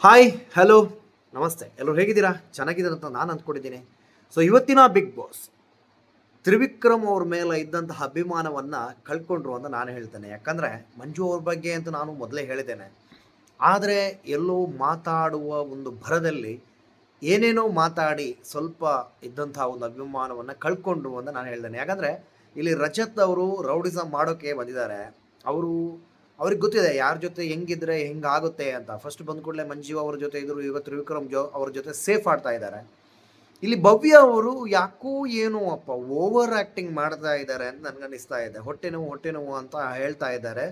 Hi hello ನಮಸ್ತೆ, ಎಲ್ಲರೂ ಹೇಗಿದ್ದೀರಾ? ಚೆನ್ನಾಗಿದ್ದೀರ ಅಂತ ನಾನು ಅಂದ್ಕೊಂಡಿದ್ದೀನಿ. ಸೊ ಇವತ್ತಿನ ಬಿಗ್ ಬಾಸ್ ತ್ರಿವಿಕ್ರಮ್ ಅವ್ರ ಮೇಲೆ ಇದ್ದಂತಹ ಅಭಿಮಾನವನ್ನು ಕಳ್ಕೊಂಡ್ರು ಅಂತ ನಾನು ಹೇಳ್ತೇನೆ. ಯಾಕಂದರೆ ಮಂಜು ಅವ್ರ ಬಗ್ಗೆ ಅಂತ ನಾನು ಮೊದಲೇ ಹೇಳಿದ್ದೇನೆ. ಆದರೆ ಎಲ್ಲೋ ಮಾತಾಡುವ ಒಂದು ಭರದಲ್ಲಿ ಏನೇನೋ ಮಾತಾಡಿ ಸ್ವಲ್ಪ ಇದ್ದಂತಹ ಒಂದು ಅಭಿಮಾನವನ್ನು ಕಳ್ಕೊಂಡ್ರು ಅಂತ ನಾನು ಹೇಳ್ತೇನೆ. ಯಾಕಂದರೆ ಇಲ್ಲಿ ರಜತ್ ಅವರು ರೌಡಿಸಮ್ ಮಾಡೋಕ್ಕೆ ಬಂದಿದ್ದಾರೆ. ಅವರು ಅವ್ರಿಗೆ ಗೊತ್ತಿದೆ ಯಾರ ಜೊತೆ ಹೆಂಗಿದ್ರೆ ಹೆಂಗಾಗುತ್ತೆ ಅಂತ. ಫಸ್ಟ್ ಬಂದ ಕೂಡಲೇ ಮಂಜು ಅವ್ರ ಜೊತೆ ಇದ್ರು, ಈಗ ತ್ರಿವಿಕ್ರಮ್ ಅವ್ರ ಜೊತೆ ಸೇಫ್ ಆಡ್ತಾ ಇದ್ದಾರೆ. ಇಲ್ಲಿ ಭವ್ಯ ಅವರು ಯಾಕೋ ಏನೋ ಅಪ್ಪ ಓವರ್ ಆ್ಯಕ್ಟಿಂಗ್ ಮಾಡ್ತಾ ಇದ್ದಾರೆ ಅಂತ ನನಗನ್ನಿಸ್ತಾ ಇದೆ. ಹೊಟ್ಟೆ ನೋವು ಅಂತ ಹೇಳ್ತಾ ಇದ್ದಾರೆ.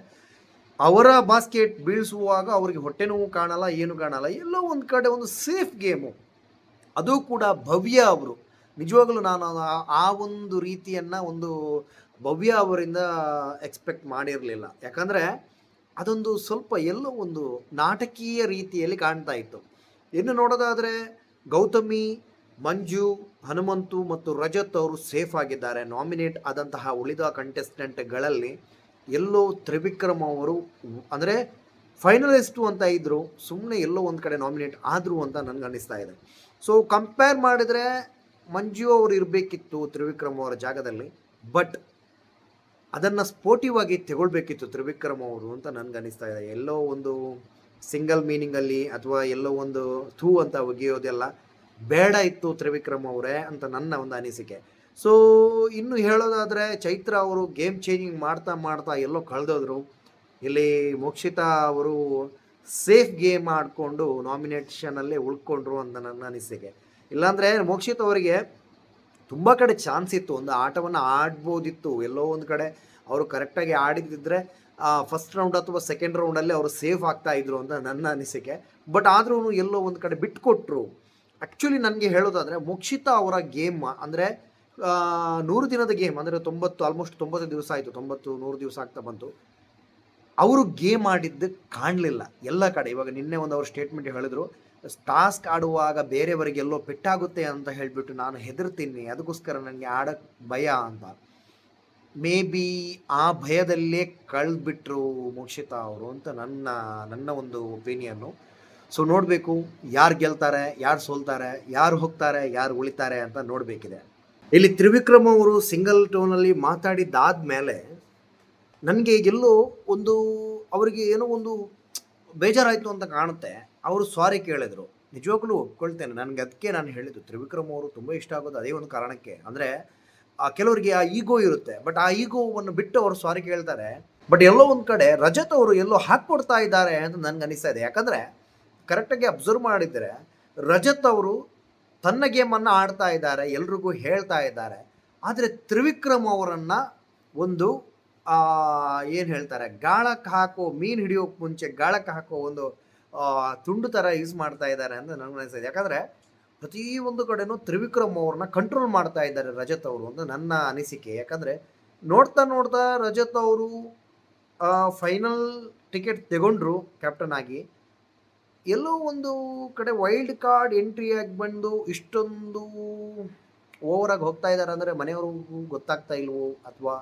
ಅವರ ಬಾಸ್ಕೆಟ್ ಬೀಳಿಸುವಾಗ ಅವ್ರಿಗೆ ಹೊಟ್ಟೆ ನೋವು ಕಾಣಲ್ಲ, ಏನು ಕಾಣಲ್ಲ. ಎಲ್ಲೋ ಒಂದು ಕಡೆ ಒಂದು ಸೇಫ್ ಗೇಮು, ಅದು ಕೂಡ ಭವ್ಯ ಅವರು. ನಿಜವಾಗಲೂ ನಾನು ಆ ಒಂದು ರೀತಿಯನ್ನು ಒಂದು ಭವ್ಯ ಅವರಿಂದ ಎಕ್ಸ್ಪೆಕ್ಟ್ ಮಾಡಿರಲಿಲ್ಲ. ಯಾಕಂದರೆ ಅದೊಂದು ಸ್ವಲ್ಪ ಎಲ್ಲೋ ಒಂದು ನಾಟಕೀಯ ರೀತಿಯಲ್ಲಿ ಕಾಣ್ತಾ ಇತ್ತು. ಇನ್ನು ನೋಡೋದಾದರೆ ಗೌತಮಿ, ಮಂಜು, ಹನುಮಂತು ಮತ್ತು ರಜತ್ ಅವರು ಸೇಫ್ ಆಗಿದ್ದಾರೆ. ನಾಮಿನೇಟ್ ಆದಂತಹ ಉಳಿದ ಕಂಟೆಸ್ಟೆಂಟ್ಗಳಲ್ಲಿ ಎಲ್ಲೋ ತ್ರಿವಿಕ್ರಮ್ ಅವರು ಅಂದರೆ ಫೈನಲಿಸ್ಟು ಅಂತ ಇದ್ದರು, ಸುಮ್ಮನೆ ಎಲ್ಲೋ ಒಂದು ಕಡೆ ನಾಮಿನೇಟ್ ಆದರು ಅಂತ ನನಗೆ ಅನ್ನಿಸ್ತಾ ಇದೆ. ಸೊ ಕಂಪೇರ್ ಮಾಡಿದರೆ ಮಂಜು ಅವರು ಇರಬೇಕಿತ್ತು ತ್ರಿವಿಕ್ರಮ್ ಅವರ ಜಾಗದಲ್ಲಿ. ಬಟ್ ಅದನ್ನು ಸ್ಪೋರ್ಟಿವ್ ಆಗಿ ತಗೊಳ್ಬೇಕಿತ್ತು ತ್ರಿವಿಕ್ರಮ್ ಅವರು ಅಂತ ನನಗನ್ನಿಸ್ತಾ ಇದೆ. ಎಲ್ಲೋ ಒಂದು ಸಿಂಗಲ್ ಮೀನಿಂಗಲ್ಲಿ ಅಥವಾ ಎಲ್ಲೋ ಒಂದು ಥೂ ಅಂತ ಒಗೆಯೋದೆಲ್ಲ ಬೇಡ ಇತ್ತು ತ್ರಿವಿಕ್ರಮ್ ಅವರೇ ಅಂತ ನನ್ನ ಒಂದು ಅನಿಸಿಕೆ. ಸೊ ಇನ್ನು ಹೇಳೋದಾದರೆ ಚೈತ್ರ ಅವರು ಗೇಮ್ ಚೇಂಜಿಂಗ್ ಮಾಡ್ತಾ ಮಾಡ್ತಾ ಎಲ್ಲೋ ಕಳೆದೋದ್ರು. ಇಲ್ಲಿ ಮೋಕ್ಷಿತಾ ಅವರು ಸೇಫ್ ಗೇಮ್ ಆಡಿಕೊಂಡು ನಾಮಿನೇಷನಲ್ಲೇ ಉಳ್ಕೊಂಡ್ರು ಅಂತ ನನ್ನ ಅನಿಸಿಕೆ. ಇಲ್ಲಾಂದರೆ ಮೋಕ್ಷಿತ್ ಅವರಿಗೆ ತುಂಬ ಕಡೆ ಚಾನ್ಸ್ ಇತ್ತು, ಒಂದು ಆಟವನ್ನು ಆಡ್ಬೋದಿತ್ತು. ಎಲ್ಲೋ ಒಂದು ಕಡೆ ಅವರು ಕರೆಕ್ಟಾಗಿ ಆಡಿದ್ದಿದ್ರೆ ಫಸ್ಟ್ ರೌಂಡ್ ಅಥವಾ ಸೆಕೆಂಡ್ ರೌಂಡಲ್ಲಿ ಅವರು ಸೇಫ್ ಆಗ್ತಾಯಿದ್ರು ಅಂತ ನನ್ನ ಅನಿಸಿಕೆ. ಬಟ್ ಆದ್ರೂ ಎಲ್ಲೋ ಒಂದು ಕಡೆ ಬಿಟ್ಕೊಟ್ರು. ಆ್ಯಕ್ಚುಲಿ ನನಗೆ ಹೇಳೋದಾದರೆ ಮೋಕ್ಷಿತಾ ಅವರ ಗೇಮ್ ಅಂದರೆ 100 ದಿನದ ಗೇಮ್ ಅಂದರೆ ಆಲ್ಮೋಸ್ಟ್ 90 ದಿವಸ ಆಯಿತು, 100 ದಿವಸ ಆಗ್ತಾ ಬಂತು. ಅವರು ಗೇಮ್ ಆಡಿದ್ದು ಕಾಣಲಿಲ್ಲ ಎಲ್ಲ ಕಡೆ. ಇವಾಗ ನಿನ್ನೆ ಒಂದು ಅವರು ಸ್ಟೇಟ್ಮೆಂಟ್ ಹೇಳಿದ್ರು, ಟಾಸ್ಕ್ ಆಡುವಾಗ ಬೇರೆಯವರಿಗೆಲ್ಲೋ ಪೆಟ್ಟಾಗುತ್ತೆ ಅಂತ ಹೇಳಿಬಿಟ್ಟು ನಾನು ಹೆದರ್ತೀನಿ, ಅದಕ್ಕೋಸ್ಕರ ನನಗೆ ಆಡೋಕ್ಕೆ ಭಯ ಅಂತ. ಮೇ ಬಿ ಆ ಭಯದಲ್ಲೇ ಕಳೆದ್ಬಿಟ್ರು ಮೋಕ್ಷಿತಾ ಅವರು ಅಂತ ನನ್ನ ಒಂದು ಒಪಿನಿಯನ್ನು. ಸೊ ನೋಡಬೇಕು ಯಾರು ಗೆಲ್ತಾರೆ, ಯಾರು ಸೋಲ್ತಾರೆ, ಯಾರು ಹೋಗ್ತಾರೆ, ಯಾರು ಉಳಿತಾರೆ ಅಂತ ನೋಡಬೇಕಿದೆ. ಇಲ್ಲಿ ತ್ರಿವಿಕ್ರಮ್ ಅವರು ಸಿಂಗಲ್ ಟೋನಲ್ಲಿ ಮಾತಾಡಿದ್ದಾದಮೇಲೆ ನನಗೆ ಎಲ್ಲೋ ಒಂದು ಅವರಿಗೆ ಏನೋ ಒಂದು ಬೇಜಾರಾಯಿತು ಅಂತ ಕಾಣುತ್ತೆ. ಅವರು ಸಾರಿ ಕೇಳಿದರು. ನಿಜವಾಗ್ಲೂ ಒಪ್ಕೊಳ್ತೇನೆ, ನನಗೆ ಅದಕ್ಕೆ ನಾನು ಹೇಳಿದ್ದು ತ್ರಿವಿಕ್ರಮ್ ಅವರು ತುಂಬ ಇಷ್ಟ ಆಗೋದು ಅದೇ ಒಂದು ಕಾರಣಕ್ಕೆ. ಅಂದರೆ ಕೆಲವರಿಗೆ ಆ ಈಗೋ ಇರುತ್ತೆ, ಬಟ್ ಆ ಈಗೋವನ್ನು ಬಿಟ್ಟು ಅವರು ಸಾರಿ ಕೇಳ್ತಾರೆ. ಬಟ್ ಎಲ್ಲೋ ಒಂದು ಕಡೆ ರಜತ್ ಅವರು ಎಲ್ಲೋ ಹಾಕ್ಕೊಡ್ತಾ ಇದ್ದಾರೆ ಅಂತ ನನಗೆ ಅನಿಸ್ತಾ ಇದೆ. ಯಾಕಂದರೆ ಕರೆಕ್ಟಾಗಿ ಅಬ್ಸರ್ವ್ ಮಾಡಿದರೆ ರಜತ್ ಅವರು ತನ್ನ ಗೇಮನ್ನು ಆಡ್ತಾ ಇದ್ದಾರೆ, ಎಲ್ರಿಗೂ ಹೇಳ್ತಾ ಇದ್ದಾರೆ. ಆದರೆ ತ್ರಿವಿಕ್ರಮ್ ಅವರನ್ನು ಒಂದು ಏನು ಹೇಳ್ತಾರೆ, ಗಾಳಕ್ಕೆ ಹಾಕೋ ಮೀನು ಹಿಡಿಯೋಕ್ಕೆ ಮುಂಚೆ ಗಾಳಕ್ಕೆ ಹಾಕೋ ಒಂದು ತುಂಡು ಥರ ಯೂಸ್ ಮಾಡ್ತಾ ಇದ್ದಾರೆ ಅಂತ ನನಗೆ ಅನಿಸ್ತಿದೆ. ಯಾಕಂದರೆ ಪ್ರತಿಯೊಂದು ಕಡೆನೂ ತ್ರಿವಿಕ್ರಮ್ ಅವ್ರನ್ನ ಕಂಟ್ರೋಲ್ ಮಾಡ್ತಾ ಇದ್ದಾರೆ ರಜತ್ ಅವರು ಅಂತ ನನ್ನ ಅನಿಸಿಕೆ. ಯಾಕಂದರೆ ನೋಡ್ತಾ ನೋಡ್ತಾ ರಜತ್ ಅವರು ಫೈನಲ್ ಟಿಕೆಟ್ ತಗೊಂಡ್ರು ಕ್ಯಾಪ್ಟನ್ ಆಗಿ. ಎಲ್ಲೋ ಒಂದು ಕಡೆ ವೈಲ್ಡ್ ಕಾರ್ಡ್ ಎಂಟ್ರಿಯಾಗಿ ಬಂದು ಇಷ್ಟೊಂದು ಓವರಾಗಿ ಹೋಗ್ತಾ ಇದ್ದಾರೆ ಅಂದರೆ ಮನೆಯವ್ರಿಗೂ ಗೊತ್ತಾಗ್ತಾ ಇಲ್ವೋ, ಅಥವಾ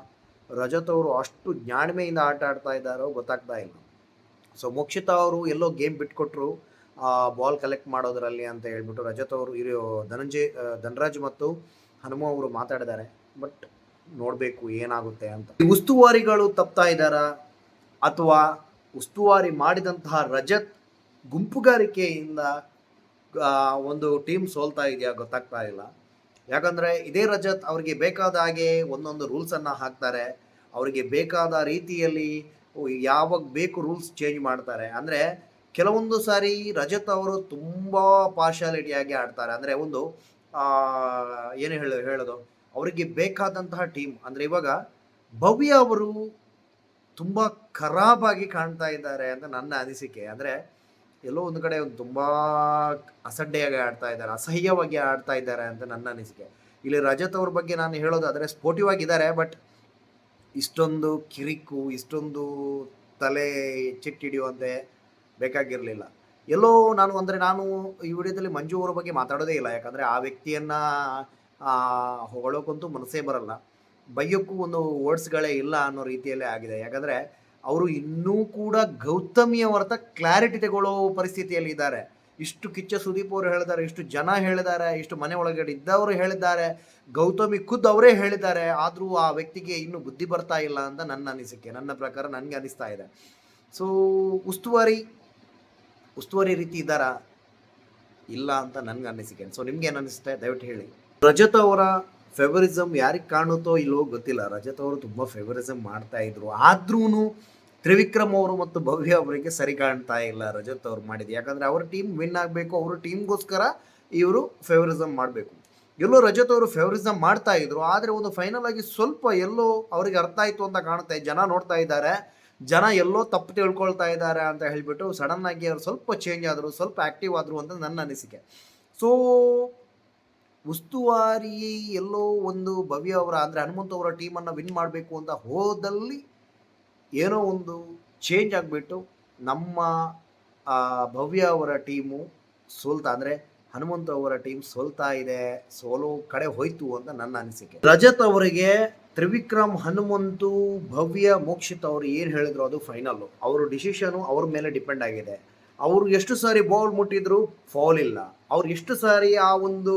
ರಜತ್ ಅವರು ಅಷ್ಟು ಜ್ಞಾಣ್ಮೆಯಿಂದ ಆಟ ಆಡ್ತಾ ಇದ್ದಾರೋ ಗೊತ್ತಾಗ್ತಾ ಇಲ್ಲ. ಸೊ ಮೋಕ್ಷಿತಾ ಅವರು ಎಲ್ಲೋ ಗೇಮ್ ಬಿಟ್ಕೊಟ್ರು ಬಾಲ್ ಕಲೆಕ್ಟ್ ಮಾಡೋದರಲ್ಲಿ ಅಂತ ಹೇಳ್ಬಿಟ್ಟು. ರಜತ್ ಅವರು ಧನರಾಜ್ ಮತ್ತು ಹನುಮ ಅವರು ಮಾತಾಡಿದ್ದಾರೆ. ಬಟ್ ನೋಡಬೇಕು ಏನಾಗುತ್ತೆ ಅಂತ. ಈ ಉಸ್ತುವಾರಿಗಳು ತಪ್ತಾ ಇದ್ದಾರಾ ಅಥವಾ ಉಸ್ತುವಾರಿ ಮಾಡಿದಂತಹ ರಜತ್ ಗುಂಪುಗಾರಿಕೆಯಿಂದ ಒಂದು ಟೀಮ್ ಸೋಲ್ತಾ ಇದೆಯಾ ಗೊತ್ತಾಗ್ತಾ ಇಲ್ಲ. ಯಾಕಂದರೆ ಇದೇ ರಜತ್ ಅವರಿಗೆ ಬೇಕಾದ ಹಾಗೆ ಒಂದೊಂದು ರೂಲ್ಸನ್ನು ಹಾಕ್ತಾರೆ. ಅವರಿಗೆ ಬೇಕಾದ ರೀತಿಯಲ್ಲಿ ಯಾವಾಗ ಬೇಕು ರೂಲ್ಸ್ ಚೇಂಜ್ ಮಾಡ್ತಾರೆ. ಅಂದರೆ ಕೆಲವೊಂದು ಸಾರಿ ರಜತ್ ಅವರು ತುಂಬ ಪಾರ್ಶಾಲಿಟಿಯಾಗಿ ಆಡ್ತಾರೆ. ಅಂದರೆ ಒಂದು ಏನು ಹೇಳೋದು, ಅವರಿಗೆ ಬೇಕಾದಂತಹ ಟೀಮ್. ಅಂದರೆ ಇವಾಗ ಭವ್ಯ ಅವರು ತುಂಬ ಖರಾಬಾಗಿ ಕಾಣ್ತಾ ಇದ್ದಾರೆ ಅಂತ ನನ್ನ ಅನಿಸಿಕೆ. ಅಂದರೆ ಎಲ್ಲೋ ಒಂದು ಕಡೆ ತುಂಬ ಅಸಡ್ಡೆಯಾಗಿ ಆಡ್ತಾ ಇದ್ದಾರೆ, ಅಸಹ್ಯವಾಗಿ ಆಡ್ತಾ ಇದ್ದಾರೆ ಅಂತ ನನ್ನ ಅನಿಸಿಕೆ. ಇಲ್ಲಿ ರಜತ್ ಅವ್ರ ಬಗ್ಗೆ ನಾನು ಹೇಳೋದಾದರೆ ಸ್ಪೋರ್ಟಿವ್ ಆಗಿದ್ದಾರೆ, ಬಟ್ ಇಷ್ಟೊಂದು ಕಿರಿಕು, ಇಷ್ಟೊಂದು ತಲೆ ಚಿಟ್ಟಿಡಿಯುವಂತೆ ಬೇಕಾಗಿರಲಿಲ್ಲ. ಎಲ್ಲೋ ನಾನು ಈ ವಿಡಿಯೋದಲ್ಲಿ ಮಂಜು ಅವರ ಬಗ್ಗೆ ಮಾತಾಡೋದೇ ಇಲ್ಲ. ಯಾಕಂದರೆ ಆ ವ್ಯಕ್ತಿಯನ್ನು ಹೊಗಳೋಕ್ಕಂತೂ ಮನಸ್ಸೇ ಬರಲ್ಲ, ಬೈಯೋಕ್ಕೂ ಒಂದು ವರ್ಡ್ಸ್ಗಳೇ ಇಲ್ಲ ಅನ್ನೋ ರೀತಿಯಲ್ಲೇ ಆಗಿದೆ. ಯಾಕಂದರೆ ಅವರು ಇನ್ನೂ ಕೂಡ ಗೌತಮಿಯ ಹೊರತ ಕ್ಲಾರಿಟಿ ತಗೊಳ್ಳೋ ಪರಿಸ್ಥಿತಿಯಲ್ಲಿ ಇದ್ದಾರೆ. ಇಷ್ಟು ಕಿಚ್ಚ ಸುದೀಪ್ ಅವರು ಹೇಳಿದ್ದಾರೆ, ಇಷ್ಟು ಜನ ಹೇಳಿದ್ದಾರೆ, ಇಷ್ಟು ಮನೆ ಒಳಗಡೆ ಇದ್ದವರು ಹೇಳಿದ್ದಾರೆ, ಗೌತಮಿ ಖುದ್ದು ಅವರೇ ಹೇಳಿದ್ದಾರೆ. ಆದರೂ ಆ ವ್ಯಕ್ತಿಗೆ ಇನ್ನೂ ಬುದ್ಧಿ ಬರ್ತಾ ಇಲ್ಲ ಅಂತ ನನ್ನ ಅನಿಸಿಕೆ, ನನ್ನ ಪ್ರಕಾರ ನನಗೆ ಅನಿಸ್ತಾ ಇದೆ. ಸೊ ಉಸ್ತುವಾರಿ ರೀತಿ ಇದ್ದಾರಾ ಇಲ್ಲ ಅಂತ ನನಗೆ ಅನಿಸಿಕೆ. ಸೊ ನಿಮ್ಗೆ ಏನು ಅನಿಸುತ್ತೆ ದಯವಿಟ್ಟು ಹೇಳಿ. ರಜತ್ ಅವರ ಫೇವರಿಸಮ್ ಯಾರಿಗೆ ಕಾಣುತ್ತೋ ಇಲ್ಲವೋ ಗೊತ್ತಿಲ್ಲ. ರಜತ್ ಅವರು ತುಂಬ ಫೇವರಿಸಮ್ ಮಾಡ್ತಾ ಇದ್ರು, ಆದ್ರೂ ತ್ರಿವಿಕ್ರಮ್ ಅವರು ಮತ್ತು ಭವ್ಯ ಅವರಿಗೆ ಸರಿ ಕಾಣ್ತಾ ಇಲ್ಲ ರಜತ್ ಅವ್ರು ಮಾಡಿದ್ದು. ಯಾಕಂದರೆ ಅವ್ರ ಟೀಮ್ ವಿನ್ ಆಗಬೇಕು, ಅವ್ರ ಟೀಮ್ಗೋಸ್ಕರ ಇವರು ಫೇವರಿಸಮ್ ಮಾಡಬೇಕು. ಎಲ್ಲೋ ರಜತ್ ಅವರು ಫೇವರಿಸಮ್ ಮಾಡ್ತಾ ಇದ್ರು, ಆದರೆ ಒಂದು ಫೈನಲ್ ಆಗಿ ಸ್ವಲ್ಪ ಎಲ್ಲೋ ಅವರಿಗೆ ಅರ್ಥ ಆಯಿತು ಅಂತ ಕಾಣುತ್ತೆ. ಜನ ನೋಡ್ತಾ ಇದ್ದಾರೆ, ಜನ ಎಲ್ಲೋ ತಪ್ಪು ತಿಳ್ಕೊಳ್ತಾ ಇದ್ದಾರೆ ಅಂತ ಹೇಳಿಬಿಟ್ಟು ಸಡನ್ ಆಗಿ ಅವರು ಸ್ವಲ್ಪ ಚೇಂಜ್ ಆದರು, ಸ್ವಲ್ಪ ಆ್ಯಕ್ಟಿವ್ ಆದರು ಅಂತ ನನ್ನ ಅನಿಸಿಕೆ. ಸೊ ಉಸ್ತುವಾರಿ ಎಲ್ಲೋ ಒಂದು ಭವ್ಯ ಅವರ ಅಂದರೆ ಹನುಮಂತ ಅವರ ಟೀಮನ್ನು ವಿನ್ ಮಾಡಬೇಕು ಅಂತ ಹೋದಲ್ಲಿ ಏನೋ ಒಂದು ಚೇಂಜ್ ಆಗಿಬಿಟ್ಟು ನಮ್ಮ ಭವ್ಯ ಅವರ ಟೀಮು ಸೋಲ್ತಾ, ಅಂದರೆ ಹನುಮಂತ ಅವರ ಟೀಮ್ ಸೋಲ್ತಾ ಇದೆ, ಸೋಲೋ ಕಡೆ ಹೋಯ್ತು ಅಂತ ನನ್ನ ಅನಿಸಿಕೆ. ರಜತ್ ಅವರಿಗೆ ತ್ರಿವಿಕ್ರಮ್, ಹನುಮಂತು, ಭವ್ಯ, ಮೋಕ್ಷಿತ್ ಅವರು ಏನು ಹೇಳಿದ್ರು ಅದು ಫೈನಲ್ಲು. ಅವರು ಡಿಸಿಷನು ಅವ್ರ ಮೇಲೆ ಡಿಪೆಂಡ್ ಆಗಿದೆ. ಅವರು ಎಷ್ಟು ಸಾರಿ ಬಾಲ್ ಮುಟ್ಟಿದ್ರು ಫೌಲ್ ಇಲ್ಲ, ಅವ್ರು ಎಷ್ಟು ಸಾರಿ ಆ ಒಂದು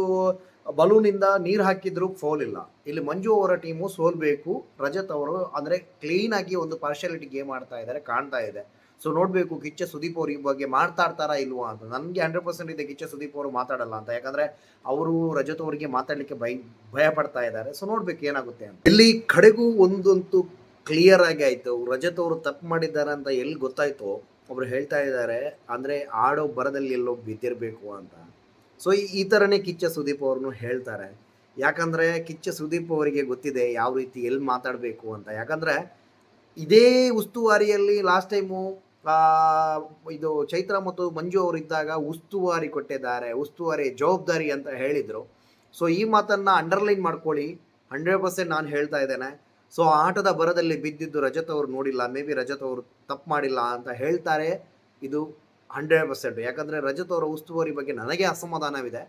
ಬಲೂನಿಂದ ನೀರು ಹಾಕಿದ್ರು ಫೌಲ್ ಇಲ್ಲ. ಇಲ್ಲಿ ಮಂಜು ಅವರ ಟೀಮು ಸೋಲ್ಬೇಕು. ರಜತ್ ಅವರು ಅಂದರೆ ಕ್ಲೀನಾಗಿ ಒಂದು ಪಾರ್ಶಾಲಿಟಿ ಗೇಮ್ ಆಡ್ತಾ ಇದ್ದಾರೆ, ಕಾಣ್ತಾ ಇದೆ. ಸೊ ನೋಡಬೇಕು ಕಿಚ್ಚ ಸುದೀಪ್ ಅವ್ರ ಈ ಬಗ್ಗೆ ಮಾತಾಡ್ತಾರಾ ಇಲ್ವಾ ಅಂತ. ನನಗೆ 100% ಇದೆ ಕಿಚ್ಚ ಸುದೀಪ್ ಅವರು ಮಾತಾಡಲ್ಲ ಅಂತ, ಯಾಕಂದರೆ ಅವರು ರಜತ್ ಅವರಿಗೆ ಮಾತಾಡಲಿಕ್ಕೆ ಭಯ ಪಡ್ತಾ ಇದ್ದಾರೆ. ಸೊ ನೋಡ್ಬೇಕು ಏನಾಗುತ್ತೆ ಅಂತ. ಇಲ್ಲಿ ಕಡೆಗೂ ಒಂದಂತೂ ಕ್ಲಿಯರ್ ಆಗಿ ಆಯಿತು, ರಜತ್ ಅವರು ತಪ್ಪು ಮಾಡಿದ್ದಾರೆ ಅಂತ ಎಲ್ಲಿ ಗೊತ್ತಾಯ್ತು. ಒಬ್ರು ಹೇಳ್ತಾ ಇದ್ದಾರೆ ಅಂದರೆ ಆಡೋ ಬರದಲ್ಲಿ ಎಲ್ಲೋ ಬಿದ್ದಿರಬೇಕು ಅಂತ. ಸೊ ಈ ಥರನೇ ಕಿಚ್ಚ ಸುದೀಪ್ ಅವ್ರನ್ನು ಹೇಳ್ತಾರೆ. ಯಾಕಂದರೆ ಕಿಚ್ಚ ಸುದೀಪ್ ಅವರಿಗೆ ಗೊತ್ತಿದೆ ಯಾವ ರೀತಿ ಎಲ್ಲಿ ಮಾತಾಡಬೇಕು ಅಂತ. ಯಾಕಂದರೆ ಇದೇ ಉಸ್ತುವಾರಿಯಲ್ಲಿ ಲಾಸ್ಟ್ ಟೈಮು ಇದು ಚೈತ್ರ ಮತ್ತು ಮಂಜು ಅವರಿದ್ದಾಗ ಉಸ್ತುವಾರಿ ಕೊಟ್ಟಿದ್ದಾರೆ, ಉಸ್ತುವಾರಿ ಜವಾಬ್ದಾರಿ ಅಂತ ಹೇಳಿದರು. ಸೊ ಈ ಮಾತನ್ನು ಅಂಡರ್ಲೈನ್ ಮಾಡ್ಕೊಳ್ಳಿ, 100% ನಾನು ಹೇಳ್ತಾ ಇದ್ದೇನೆ. ಸೊ ಆಟದ ಬರದಲ್ಲಿ ಬಿದ್ದಿದ್ದು ರಜತ್ ಅವರು ನೋಡಿಲ್ಲ, ಮೇ ಬಿ ರಜತ್ ಅವರು ತಪ್ಪು ಮಾಡಿಲ್ಲ ಅಂತ ಹೇಳ್ತಾರೆ. ಇದು 100%. ಯಾಕಂದರೆ ರಜತ್ ಅವರ ಉಸ್ತುವಾರಿ ಬಗ್ಗೆ ನನಗೆ ಅಸಮಾಧಾನವಿದೆ.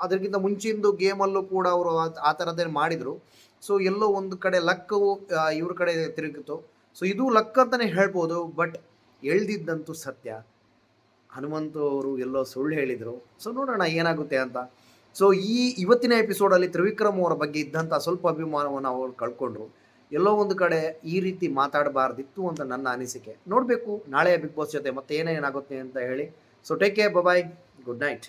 ಅದಕ್ಕಿಂತ ಮುಂಚಿಂದು ಗೇಮಲ್ಲೂ ಕೂಡ ಅವರು ಆ ಥರದ್ದೇ ಮಾಡಿದರು. ಸೊ ಎಲ್ಲೋ ಒಂದು ಕಡೆ ಲಕ್ಕು ಇವ್ರ ಕಡೆ ತಿರುಗಿತು. ಸೊ ಇದು ಲಕ್ ಅಂತಲೇ ಹೇಳ್ಬೋದು. ಬಟ್ ಎಳ್ದಿದ್ದಂತೂ ಸತ್ಯ, ಹನುಮಂತು ಅವರು ಎಲ್ಲೋ ಸುಳ್ಳು ಹೇಳಿದರು. ಸೊ ನೋಡೋಣ ಏನಾಗುತ್ತೆ ಅಂತ. ಸೊ ಇವತ್ತಿನ ಎಪಿಸೋಡಲ್ಲಿ ತ್ರಿವಿಕ್ರಮ್ ಅವರ ಬಗ್ಗೆ ಇದ್ದಂಥ ಸ್ವಲ್ಪ ಅಭಿಮಾನವನ್ನು ಅವರು ಕಳ್ಕೊಂಡ್ರು. ಎಲ್ಲೋ ಒಂದು ಕಡೆ ಈ ರೀತಿ ಮಾತಾಡಬಾರ್ದಿತ್ತು ಅಂತ ನನ್ನ ಅನಿಸಿಕೆ. ನೋಡಬೇಕು ನಾಳೆಯ ಬಿಗ್ ಬಾಸ್ ಜೊತೆ ಮತ್ತೆ ಏನೇನಾಗುತ್ತೆ ಅಂತ ಹೇಳಿ. ಸೊ ಟೇಕ್ ಕೇರ್, ಬಾಯ್, ಗುಡ್ ನೈಟ್.